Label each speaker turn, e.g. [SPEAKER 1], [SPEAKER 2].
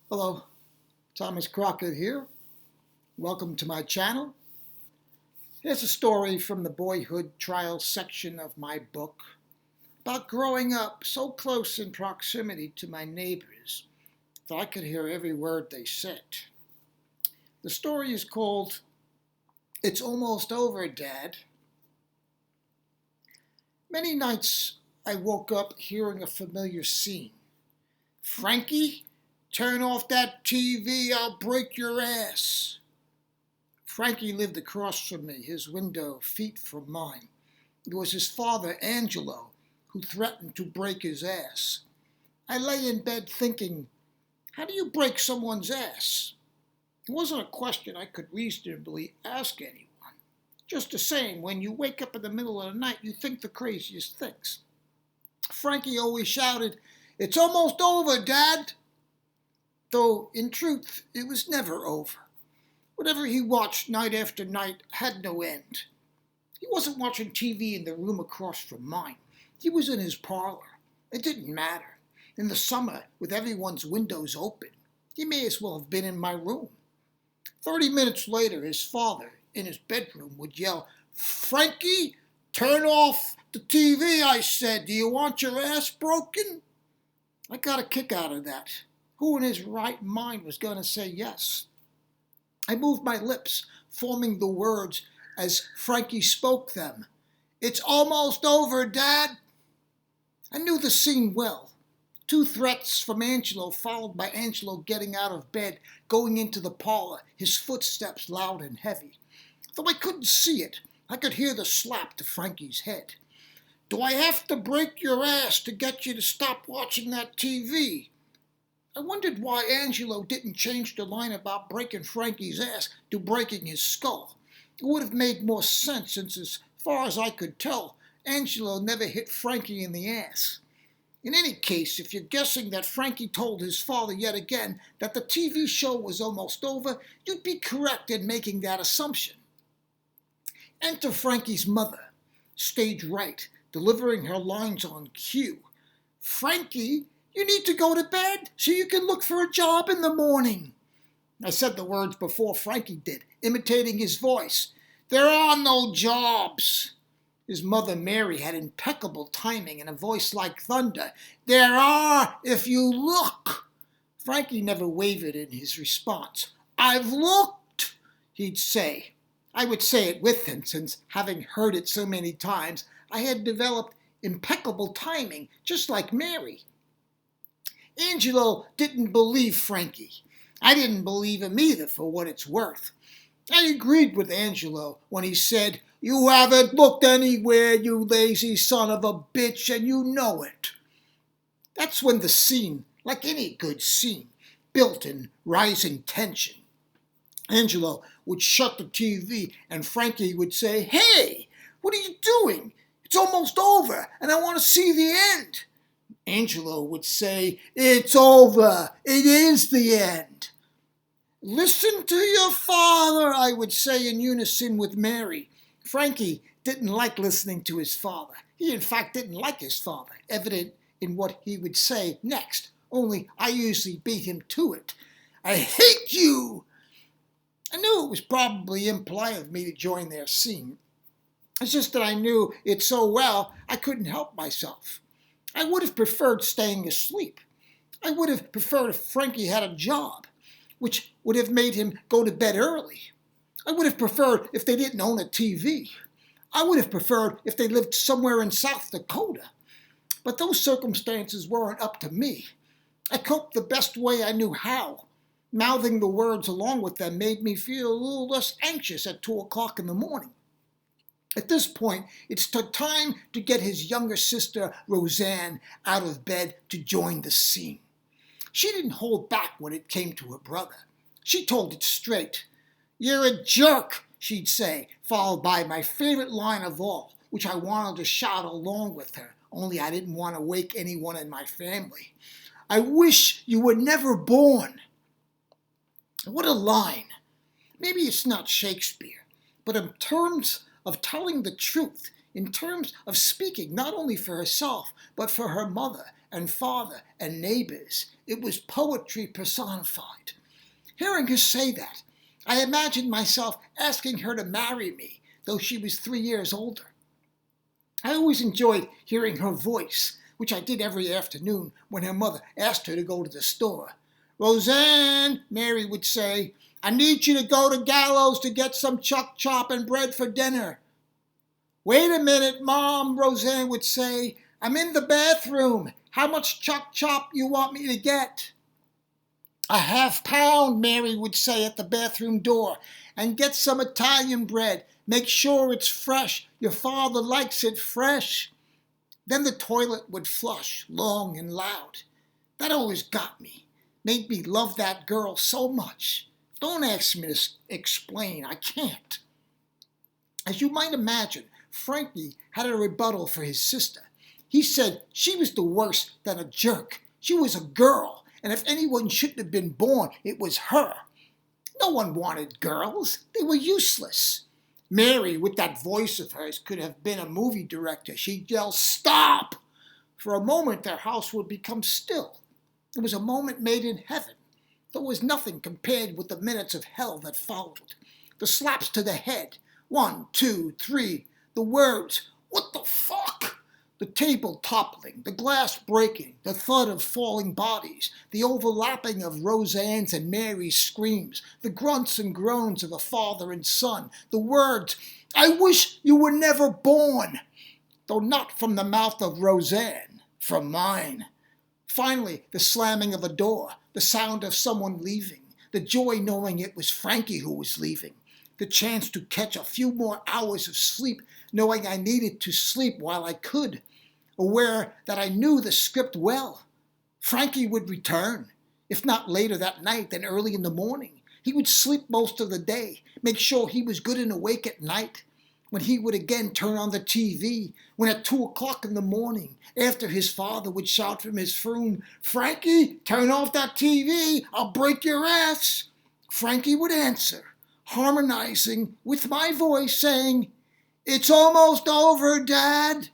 [SPEAKER 1] Hello, Thomas Crockett here. Welcome to my channel. Here's a story from the boyhood trial section of my book about growing up so close in proximity to my neighbors that I could hear every word they said. The story is called It's Almost Over, Dad. Many nights I woke up hearing a familiar scene. Frankie, turn off that TV, I'll break your ass. Frankie lived across from me, his window feet from mine. It was his father, Angelo, who threatened to break his ass. I lay in bed thinking, how do you break someone's ass? It wasn't a question I could reasonably ask anyone. Just the same, when you wake up in the middle of the night, you think the craziest things. Frankie always shouted, "It's almost over, Dad!" Though, in truth, it was never over. Whatever he watched night after night had no end. He wasn't watching TV in the room across from mine. He was in his parlor. It didn't matter. In the summer, with everyone's windows open, he may as well have been in my room. 30 minutes later, his father, in his bedroom, would yell, "Frankie, turn off the TV, I said. Do you want your ass broken?" I got a kick out of that. Who in his right mind was going to say yes? I moved my lips, forming the words as Frankie spoke them. "It's almost over, Dad." I knew the scene well. 2 threats from Angelo, followed by Angelo getting out of bed, going into the parlor, his footsteps loud and heavy. Though I couldn't see it, I could hear the slap to Frankie's head. "Do I have to break your ass to get you to stop watching that TV?" I wondered why Angelo didn't change the line about breaking Frankie's ass to breaking his skull. It would have made more sense since, as far as I could tell, Angelo never hit Frankie in the ass. In any case, if you're guessing that Frankie told his father yet again that the TV show was almost over, you'd be correct in making that assumption. Enter Frankie's mother, stage right, delivering her lines on cue. "Frankie, you need to go to bed so you can look for a job in the morning." I said the words before Frankie did, imitating his voice. "There are no jobs." His mother, Mary, had impeccable timing and a voice like thunder. "There are if you look." Frankie never wavered in his response. "I've looked," he'd say. I would say it with him, since, having heard it so many times, I had developed impeccable timing, just like Mary. Angelo didn't believe Frankie. I didn't believe him either, for what it's worth. I agreed with Angelo when he said, "You haven't looked anywhere, you lazy son of a bitch, and you know it." That's when the scene, like any good scene, built in rising tension. Angelo would shut the TV, and Frankie would say, "Hey, what are you doing? It's almost over, and I want to see the end." Angelo would say, "It's over. It is the end." "Listen to your father," I would say in unison with Mary. Frankie didn't like listening to his father. He, in fact, didn't like his father, evident in what he would say next, only I usually beat him to it. "I hate you." I knew it was probably impolite of me to join their scene. It's just that I knew it so well I couldn't help myself. I would have preferred staying asleep. I would have preferred if Frankie had a job, which would have made him go to bed early. I would have preferred if they didn't own a TV. I would have preferred if they lived somewhere in South Dakota. But those circumstances weren't up to me. I coped the best way I knew how. Mouthing the words along with them made me feel a little less anxious at 2 o'clock in the morning. At this point, it's time to get his younger sister, Roseanne, out of bed to join the scene. She didn't hold back when it came to her brother. She told it straight. "You're a jerk," she'd say, followed by my favorite line of all, which I wanted to shout along with her, only I didn't want to wake anyone in my family. "I wish you were never born." What a line. Maybe it's not Shakespeare, but in terms of telling the truth, in terms of speaking not only for herself, but for her mother and father and neighbors, It was poetry personified. Hearing her say that, I imagined myself asking her to marry me, though she was 3 years older. I always enjoyed hearing her voice, which I did every afternoon when her mother asked her to go to the store. "Roseanne," Mary would say, "I need you to go to Gallows to get some chuck chop and bread for dinner." "Wait a minute, Mom," Roseanne would say. "I'm in the bathroom. How much chuck chop you want me to get?" "A half-pound," Mary would say at the bathroom door. "And get some Italian bread. Make sure it's fresh. Your father likes it fresh." Then the toilet would flush, long and loud. That always got me, made me love that girl so much. Don't ask me to explain, I can't. As you might imagine, Frankie had a rebuttal for his sister. He said she was the worse than a jerk. She was a girl, and if anyone shouldn't have been born, it was her. No one wanted girls. They were useless. Mary, with that voice of hers, could have been a movie director. She'd yell, "Stop!" For a moment, their house would become still. It was a moment made in heaven. There was nothing compared with the minutes of hell that followed. The slaps to the head, 1, 2, 3. The words, "What the fuck?" The table toppling, the glass breaking, the thud of falling bodies, the overlapping of Roseanne's and Mary's screams, the grunts and groans of a father and son, the words, "I wish you were never born," though not from the mouth of Roseanne, from mine. Finally, the slamming of a door, the sound of someone leaving, the joy knowing it was Frankie who was leaving, the chance to catch a few more hours of sleep, knowing I needed to sleep while I could, aware that I knew the script well. Frankie would return, if not later that night, then early in the morning. He would sleep most of the day, make sure he was good and awake at night, when he would again turn on the TV, when at 2 o'clock in the morning, after his father would shout from his room, "Frankie, turn off that TV, I'll break your ass." Frankie would answer, harmonizing with my voice, saying, "It's almost over, Dad."